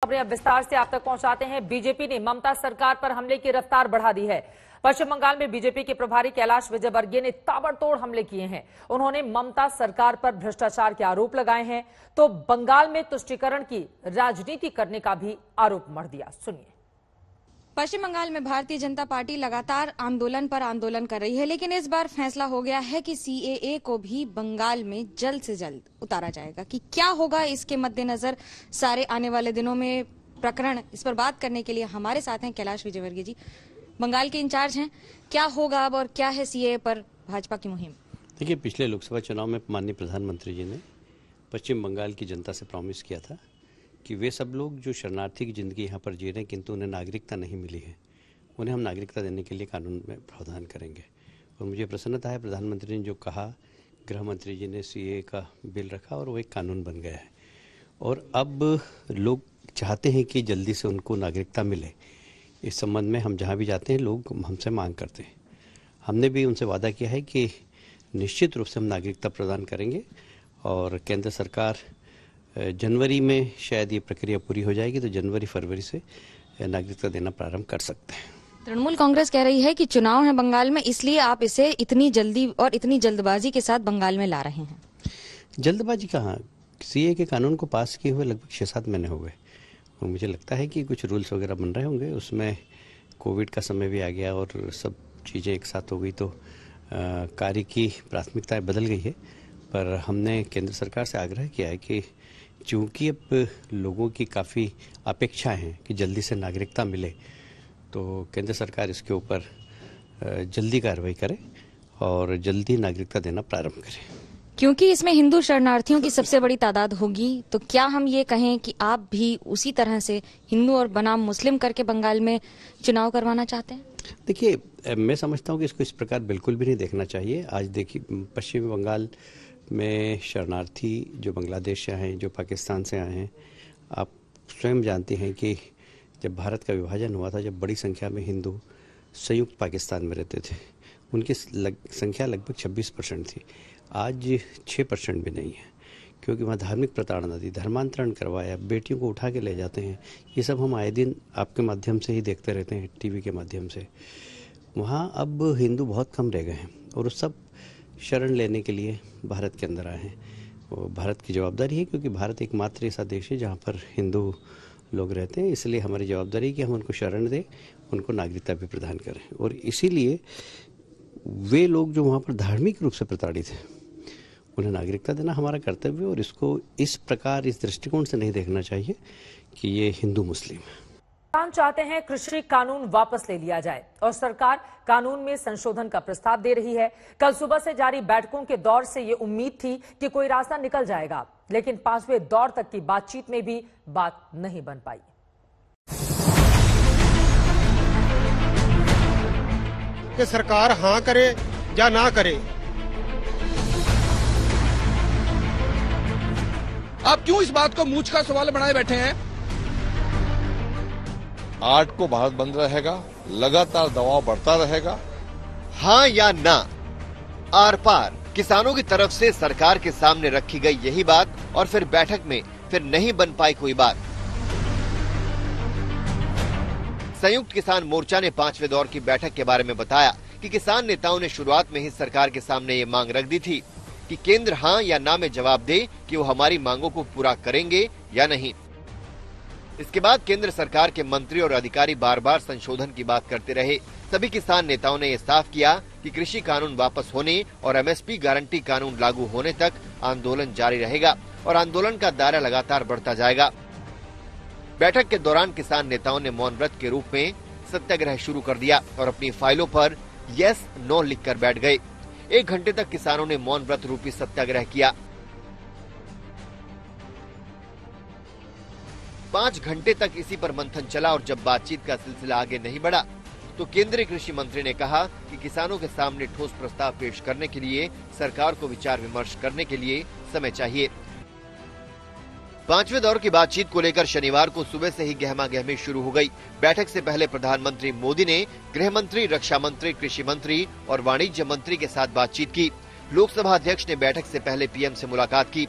खबरें अब विस्तार से आप तक पहुंचाते हैं। बीजेपी ने ममता सरकार पर हमले की रफ्तार बढ़ा दी है। पश्चिम बंगाल में बीजेपी के प्रभारी कैलाश विजयवर्गीय ने ताबड़तोड़ हमले किए हैं। उन्होंने ममता सरकार पर भ्रष्टाचार के आरोप लगाए हैं तो बंगाल में तुष्टीकरण की राजनीति करने का भी आरोप मढ़ दिया। सुनिए। पश्चिम बंगाल में भारतीय जनता पार्टी लगातार आंदोलन पर आंदोलन कर रही है, लेकिन इस बार फैसला हो गया है कि सीएए को भी बंगाल में जल्द से जल्द उतारा जाएगा। कि क्या होगा इसके मद्देनजर सारे आने वाले दिनों में प्रकरण, इस पर बात करने के लिए हमारे साथ हैं कैलाश विजयवर्गीय जी, बंगाल के इंचार्ज हैं। क्या होगा अब और क्या है सीएए पर भाजपा की मुहिम? देखिए, पिछले लोकसभा चुनाव में माननीय प्रधानमंत्री जी ने पश्चिम बंगाल की जनता से प्रॉमिस किया था कि वे सब लोग जो शरणार्थी की ज़िंदगी यहाँ पर जी रहे हैं किंतु उन्हें नागरिकता नहीं मिली है, उन्हें हम नागरिकता देने के लिए कानून में प्रावधान करेंगे। और मुझे प्रसन्नता है प्रधानमंत्री ने जो कहा, गृह मंत्री जी ने सीएए का बिल रखा और वो एक कानून बन गया है। और अब लोग चाहते हैं कि जल्दी से उनको नागरिकता मिले। इस संबंध में हम जहाँ भी जाते हैं लोग हमसे मांग करते हैं। हमने भी उनसे वादा किया है कि निश्चित रूप से हम नागरिकता प्रदान करेंगे और केंद्र सरकार जनवरी में शायद ये प्रक्रिया पूरी हो जाएगी तो जनवरी फरवरी से नागरिकता देना प्रारंभ कर सकते हैं। तृणमूल कांग्रेस कह रही है कि चुनाव है बंगाल में, इसलिए आप इसे इतनी जल्दी और इतनी जल्दबाजी के साथ बंगाल में ला रहे हैं। जल्दबाजी कहाँ, सीए के कानून को पास किए हुए लगभग 6-7 महीने हो गए और मुझे लगता है कि कुछ रूल्स वगैरह बन रहे होंगे। उसमें कोविड का समय भी आ गया और सब चीज़ें एक साथ हो गई तो कार्य की प्राथमिकताएं बदल गई है। पर हमने केंद्र सरकार से आग्रह किया है कि चूँकि अब लोगों की काफ़ी अपेक्षा है कि जल्दी से नागरिकता मिले तो केंद्र सरकार इसके ऊपर जल्दी कार्रवाई करे और जल्दी नागरिकता देना प्रारंभ करे। क्योंकि इसमें हिंदू शरणार्थियों की सबसे बड़ी तादाद होगी, तो क्या हम ये कहें कि आप भी उसी तरह से हिंदू और बनाम मुस्लिम करके बंगाल में चुनाव करवाना चाहते हैं? देखिए, मैं समझता हूँ कि इसको इस प्रकार बिल्कुल भी नहीं देखना चाहिए। आज देखिए, पश्चिमी बंगाल में शरणार्थी जो बांग्लादेश से आए हैं, जो पाकिस्तान से आए हैं, आप स्वयं जानते हैं कि जब भारत का विभाजन हुआ था, जब बड़ी संख्या में हिंदू संयुक्त पाकिस्तान में रहते थे, उनकी संख्या लगभग 26% थी। आज 6% भी नहीं है, क्योंकि वहाँ धार्मिक प्रताड़ना थी, धर्मांतरण करवाया, बेटियों को उठा के ले जाते हैं। ये सब हम आए दिन आपके माध्यम से ही देखते रहते हैं, टीवी के माध्यम से। वहाँ अब हिंदू बहुत कम रह गए हैं और उस सब शरण लेने के लिए भारत के अंदर आए हैं। वो भारत की जवाबदारी है, क्योंकि भारत एकमात्र ऐसा देश है जहाँ पर हिंदू लोग रहते हैं। इसलिए हमारी जवाबदारी है कि हम उनको शरण दें, उनको नागरिकता भी प्रदान करें। और इसीलिए वे लोग जो वहाँ पर धार्मिक रूप से प्रताड़ित हैं, उन्हें नागरिकता देना हमारा कर्तव्य है। और इसको इस प्रकार, इस दृष्टिकोण से नहीं देखना चाहिए कि ये हिंदू मुस्लिम है। किसान चाहते हैं कृषि कानून वापस ले लिया जाए और सरकार कानून में संशोधन का प्रस्ताव दे रही है। कल सुबह से जारी बैठकों के दौर से ये उम्मीद थी कि कोई रास्ता निकल जाएगा, लेकिन 5वें दौर तक की बातचीत में भी बात नहीं बन पाई। कि सरकार हां करे या ना करे। आप क्यों इस बात को मूंछ का सवाल बनाए बैठे हैं? 8 को भारत बंद रहेगा, लगातार दबाव बढ़ता रहेगा। हाँ या ना, आर पार किसानों की तरफ से सरकार के सामने रखी गई यही बात और फिर बैठक में फिर नहीं बन पाई कोई बात। संयुक्त किसान मोर्चा ने 5वें दौर की बैठक के बारे में बताया कि किसान नेताओं ने शुरुआत में ही सरकार के सामने ये मांग रख दी थी कि केंद्र हाँ या ना में जवाब दे कि वो हमारी मांगों को पूरा करेंगे या नहीं। इसके बाद केंद्र सरकार के मंत्री और अधिकारी बार बार संशोधन की बात करते रहे। सभी किसान नेताओं ने यह साफ किया कि कृषि कानून वापस होने और एमएसपी गारंटी कानून लागू होने तक आंदोलन जारी रहेगा और आंदोलन का दायरा लगातार बढ़ता जाएगा। बैठक के दौरान किसान नेताओं ने मौन व्रत के रूप में सत्याग्रह शुरू कर दिया और अपनी फाइलों पर यस नो लिखकर बैठ गए। 1 घंटे तक किसानों ने मौन व्रत रूपी सत्याग्रह किया। 5 घंटे तक इसी पर मंथन चला और जब बातचीत का सिलसिला आगे नहीं बढ़ा तो केंद्रीय कृषि मंत्री ने कहा कि किसानों के सामने ठोस प्रस्ताव पेश करने के लिए सरकार को विचार विमर्श करने के लिए समय चाहिए। 5वें दौर की बातचीत को लेकर शनिवार को सुबह से ही गहमागहमी शुरू हो गई। बैठक से पहले प्रधानमंत्री मोदी ने गृह मंत्री, रक्षा मंत्री, कृषि मंत्री और वाणिज्य मंत्री के साथ बातचीत की। लोकसभा अध्यक्ष ने बैठक से पहले पीएम से मुलाकात की।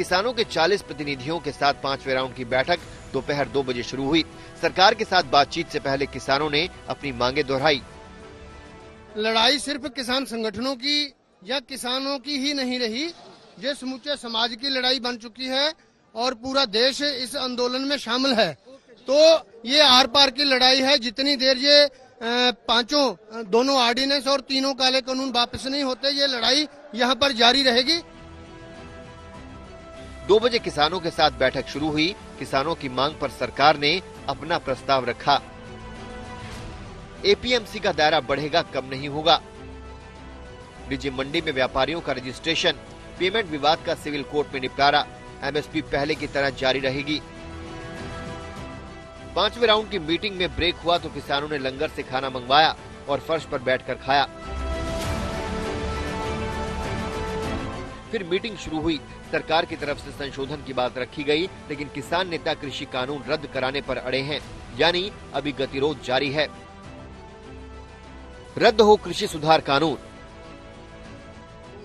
किसानों के 40 प्रतिनिधियों के साथ 5वें राउंड की बैठक दोपहर 2 बजे शुरू हुई। सरकार के साथ बातचीत से पहले किसानों ने अपनी मांगे दोहराई। लड़ाई सिर्फ किसान संगठनों की या किसानों की ही नहीं रही, ये समूचे समाज की लड़ाई बन चुकी है और पूरा देश इस आंदोलन में शामिल है। तो ये आर पार की लड़ाई है। जितनी देर ये दोनों ऑर्डिनेंस और तीनों काले कानून वापस नहीं होते, ये लड़ाई यहाँ पर जारी रहेगी। 2 बजे किसानों के साथ बैठक शुरू हुई। किसानों की मांग पर सरकार ने अपना प्रस्ताव रखा। एपीएमसी का दायरा बढ़ेगा, कम नहीं होगा। निजी मंडी में व्यापारियों का रजिस्ट्रेशन, पेमेंट विवाद का सिविल कोर्ट में निपटारा, एमएसपी पहले की तरह जारी रहेगी। 5वें राउंड की मीटिंग में ब्रेक हुआ तो किसानों ने लंगर से खाना मंगवाया और फर्श पर बैठकर खाया। फिर मीटिंग शुरू हुई। सरकार की तरफ से संशोधन की बात रखी गई, लेकिन किसान नेता कृषि कानून रद्द कराने पर अड़े हैं, यानी अभी गतिरोध जारी है। रद्द हो कृषि सुधार कानून।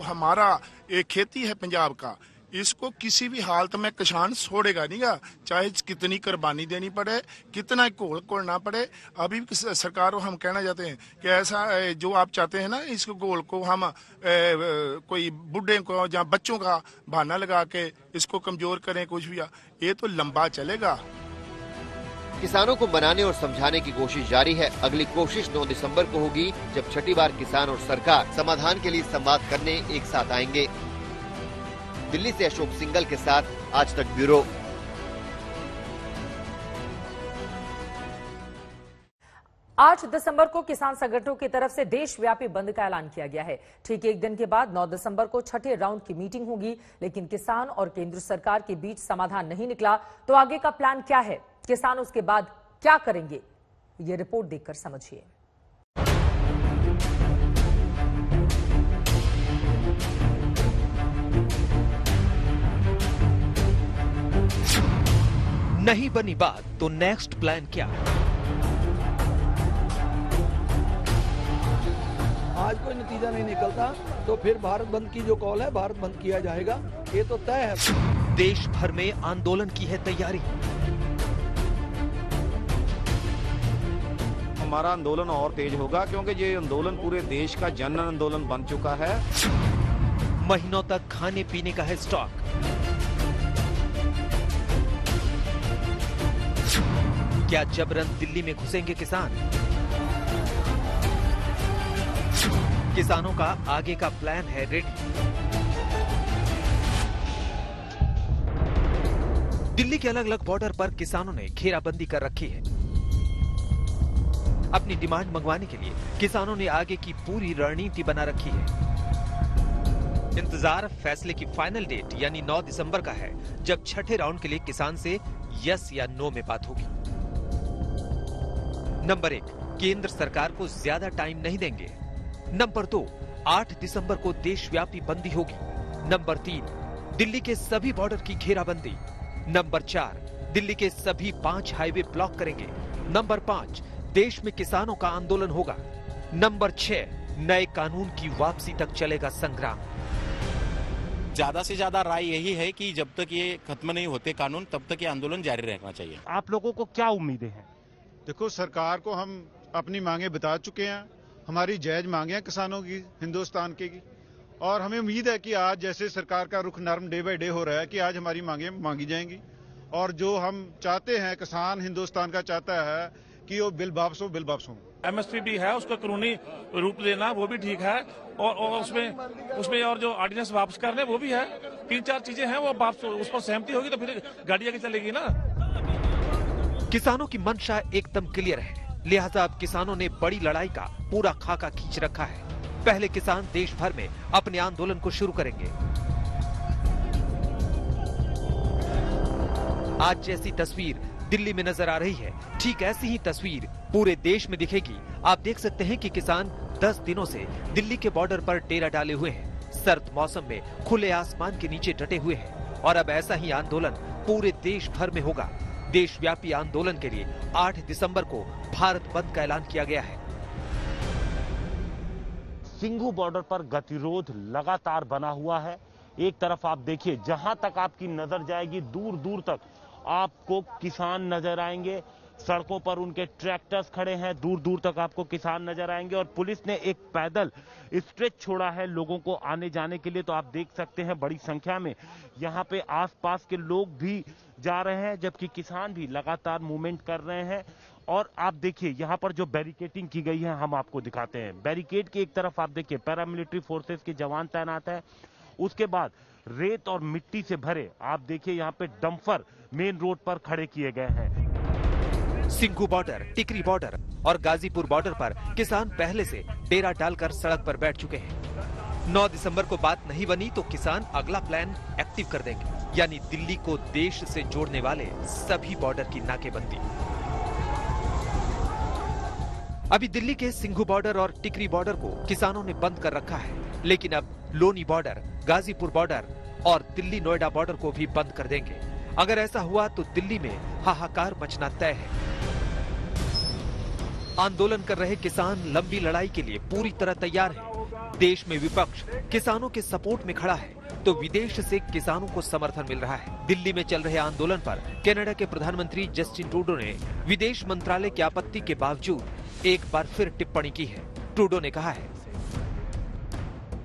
हमारा एक खेती है पंजाब का, इसको किसी भी हालत में किसान छोड़ेगा नहीं गा, चाहे कितनी कुर्बानी देनी पड़े, कितना घोल खोलना पड़े। अभी सरकार को हम कहना चाहते हैं कि ऐसा जो आप चाहते हैं ना, इस घोल को हम कोई बुढ़े को या बच्चों का बहाना लगा के इसको कमजोर करें, कुछ भी, ये तो लंबा चलेगा। किसानों को मनाने और समझाने की कोशिश जारी है। अगली कोशिश 9 दिसंबर को होगी, जब छठी बार किसान और सरकार समाधान के लिए संवाद करने एक साथ आएंगे। दिल्ली से अशोक सिंगल के साथ आज तक ब्यूरो। 8 दिसंबर को किसान संगठनों की तरफ से देशव्यापी बंद का ऐलान किया गया है। ठीक एक दिन के बाद 9 दिसंबर को छठे राउंड की मीटिंग होगी, लेकिन किसान और केंद्र सरकार के बीच समाधान नहीं निकला तो आगे का प्लान क्या है, किसान उसके बाद क्या करेंगे, ये रिपोर्ट देखकर समझिए। नहीं बनी बात तो नेक्स्ट प्लान क्या? आज कोई नतीजा नहीं निकलता तो फिर भारत बंद की जो कॉल है, भारत बंद किया जाएगा, ये तो तय है। देश भर में आंदोलन की है तैयारी। हमारा आंदोलन और तेज होगा, क्योंकि ये आंदोलन पूरे देश का जन आंदोलन बन चुका है। महीनों तक खाने पीने का है स्टॉक। क्या जबरन दिल्ली में घुसेंगे किसान? किसानों का आगे का प्लान है रेडी। दिल्ली के अलग अलग बॉर्डर पर किसानों ने घेराबंदी कर रखी है। अपनी डिमांड मंगवाने के लिए किसानों ने आगे की पूरी रणनीति बना रखी है। इंतजार फैसले की फाइनल डेट यानी 9 दिसंबर का है, जब छठे राउंड के लिए किसान से यस या नो में बात होगी। नंबर 1, केंद्र सरकार को ज्यादा टाइम नहीं देंगे। नंबर 2, 8 दिसंबर को देशव्यापी बंदी होगी। नंबर 3, दिल्ली के सभी बॉर्डर की घेराबंदी। नंबर 4, दिल्ली के सभी 5 हाईवे ब्लॉक करेंगे। नंबर 5, देश में किसानों का आंदोलन होगा। नंबर 6, नए कानून की वापसी तक चलेगा संग्राम। ज्यादा से ज्यादा राय यही है कि जब तक ये खत्म नहीं होते कानून, तब तक ये आंदोलन जारी रहना चाहिए। आप लोगों को क्या उम्मीदें हैं? देखो, सरकार को हम अपनी मांगे बता चुके हैं। हमारी जायज मांगे हैं किसानों की, हिंदुस्तान की, और हमें उम्मीद है कि आज जैसे सरकार का रुख नरम डे बाय डे हो रहा है कि आज हमारी मांगे मांगी जाएंगी। और जो हम चाहते हैं, किसान हिंदुस्तान का चाहता है कि वो बिल वापस हो। एमएसपी भी है, उसका कानूनी रूप देना वो भी ठीक है, और उसमें और जो ऑर्डिनेंस वापस करने वो भी है। 3-4 चीजें हैं, वो वापस उस पर सहमति होगी तो फिर गाड़ी आगे चलेगी ना। किसानों की मंशा एकदम क्लियर है, लिहाजा अब किसानों ने बड़ी लड़ाई का पूरा खाका खींच रखा है। पहले किसान देश भर में अपने आंदोलन को शुरू करेंगे। आज जैसी तस्वीर दिल्ली में नजर आ रही है, ठीक ऐसी ही तस्वीर पूरे देश में दिखेगी। आप देख सकते हैं कि किसान 10 दिनों से दिल्ली के बॉर्डर पर डेरा डाले हुए हैं, सर्द मौसम में खुले आसमान के नीचे डटे हुए हैं। और अब ऐसा ही आंदोलन पूरे देश भर में होगा। देशव्यापी आंदोलन के लिए 8 दिसंबर को भारत बंद का ऐलान किया गया है। सिंघू बॉर्डर पर गतिरोध लगातार बना हुआ है एक तरफ आप देखिए, जहां तक आपकी नजर जाएगी दूर दूर तक आपको किसान नजर आएंगे। सड़कों पर उनके ट्रैक्टर्स खड़े हैं, दूर दूर तक आपको किसान नजर आएंगे। और पुलिस ने एक पैदल स्ट्रेच छोड़ा है लोगों को आने जाने के लिए। तो आप देख सकते हैं बड़ी संख्या में यहाँ पे आसपास के लोग भी जा रहे हैं, जबकि किसान भी लगातार मूवमेंट कर रहे हैं। और आप देखिए यहाँ पर जो बैरिकेडिंग की गई है हम आपको दिखाते हैं। बैरिकेड की एक तरफ आप देखिए पैरामिलिट्री फोर्सेस के जवान तैनात है, उसके बाद रेत और मिट्टी से भरे आप देखिए यहाँ पे डंपर मेन रोड पर खड़े किए गए हैं। सिंघू बॉर्डर, टिकरी बॉर्डर और गाजीपुर बॉर्डर पर किसान पहले से डेरा डालकर सड़क पर बैठ चुके हैं। 9 दिसंबर को बात नहीं बनी तो किसान अगला प्लान एक्टिव कर देंगे, यानी दिल्ली को देश से जोड़ने वाले सभी बॉर्डर की नाकेबंदी। अभी दिल्ली के सिंघू बॉर्डर और टिकरी बॉर्डर को किसानों ने बंद कर रखा है, लेकिन अब लोनी बॉर्डर, गाजीपुर बॉर्डर और दिल्ली नोएडा बॉर्डर को भी बंद कर देंगे। अगर ऐसा हुआ तो दिल्ली में हाहाकार मचना तय है। आंदोलन कर रहे किसान लंबी लड़ाई के लिए पूरी तरह तैयार हैं। देश में विपक्ष किसानों के सपोर्ट में खड़ा है तो विदेश से किसानों को समर्थन मिल रहा है। दिल्ली में चल रहे आंदोलन पर कनाडा के प्रधानमंत्री जस्टिन ट्रूडो ने विदेश मंत्रालय की आपत्ति के बावजूद एक बार फिर टिप्पणी की है। ट्रूडो ने कहा है,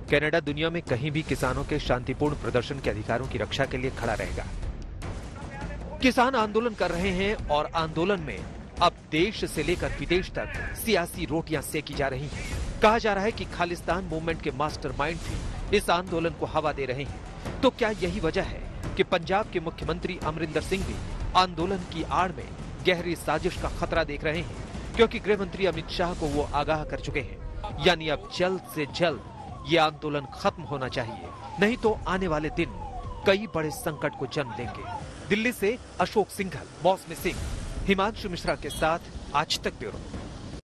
कनाडा दुनिया में कहीं भी किसानों के शांतिपूर्ण प्रदर्शन के अधिकारों की रक्षा के लिए खड़ा रहेगा। किसान आंदोलन कर रहे हैं और आंदोलन में अब देश से लेकर विदेश तक सियासी रोटियां सेकी जा रही हैं। कहा जा रहा है कि खालिस्तान मूवमेंट के मास्टरमाइंड भी इस आंदोलन को हवा दे रहे हैं। तो क्या यही वजह है कि पंजाब के मुख्यमंत्री अमरिंदर सिंह भी आंदोलन की आड़ में गहरी साजिश का खतरा देख रहे हैं? क्योंकि गृह मंत्री अमित शाह को वो आगाह कर चुके हैं, यानी अब जल्द से जल्द ये आंदोलन खत्म होना चाहिए, नहीं तो आने वाले दिन कई बड़े संकट को जन्म देंगे। दिल्ली से अशोक सिंघल, मौसमी सिंह, हिमांशु मिश्रा के साथ आज तक ब्यूरो।